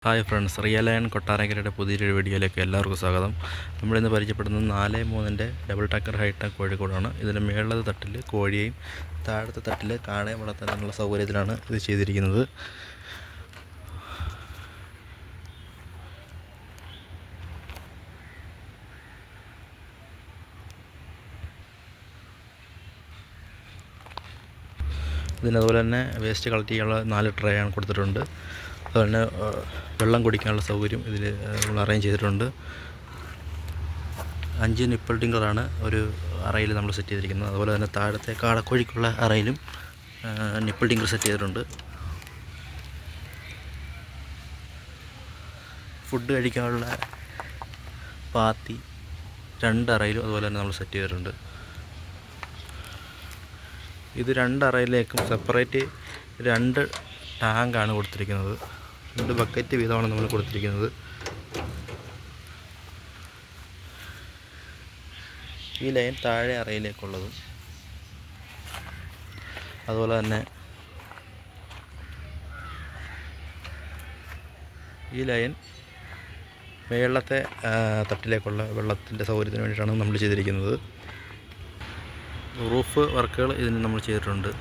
Hi friends, real lion കൊട്ടാരക്കരയുടെ പുതിയൊരു വീഡിയോയിലേക്ക് എല്ലാവർക്കും സ്വാഗതം. നമ്മളിന്ന് പരിചയപ്പെടുന്നത് 4-3 ഡബിൾ ടക്കർ ഹൈടെക് കോഴിക്കോടാണ്. ഇതിൻ്റെ മേളത്തെ തട്ടിൽ കോഴിയെയും താഴത്തെ തട്ടിൽ കാടയും വളർത്താനുള്ള സൗകര്യത്തിലാണ് ഇത് ചെയ്തിരിക്കുന്നത്. ഇതിനതുപോലെ തന്നെ വേസ്റ്റ് കളക്ട് ചെയ്യാനുള്ള 4 ട്രേ ആണ് കൊടുത്തിട്ടുണ്ട്. അതുപോലെ തന്നെ വെള്ളം കുടിക്കാനുള്ള സൗകര്യം ഇതിൽ നമ്മൾ അറേഞ്ച് ചെയ്തിട്ടുണ്ട്. 5 നിപ്പിൾ ടിങ്കറാണ് ഒരു അറയിൽ നമ്മൾ സെറ്റ് ചെയ്തിരിക്കുന്നത്. അതുപോലെ തന്നെ താഴത്തെ കാടക്കോഴിക്കുള്ള അറയിലും നിപ്പിൾ ടിങ്കർ സെറ്റ് ചെയ്തിട്ടുണ്ട്. ഫുഡ് കഴിക്കാനുള്ള പാത്തി 2 അറയിലും അതുപോലെ തന്നെ നമ്മൾ സെറ്റ് ചെയ്തിട്ടുണ്ട്. ഇത് 2 അറയിലേക്കും സെപ്പറേറ്റ് 2 ടാങ്കാണ് കൊടുത്തിരിക്കുന്നത്. 2 ബക്കറ്റ് വീതമാണ് നമ്മൾ കൊടുത്തിരിക്കുന്നത്. ഈ ലൈൻ താഴെ അറയിലേക്കുള്ളതും അതുപോലെ തന്നെ ഈ ലൈൻ മേളത്തെ തട്ടിലേക്കുള്ള വെള്ളത്തിൻ്റെ സൗകര്യത്തിന് വേണ്ടിയിട്ടാണ് നമ്മൾ ചെയ്തിരിക്കുന്നത്. റൂഫ് വർക്കുകൾ ഇതിന് നമ്മൾ ചെയ്തിട്ടുണ്ട്.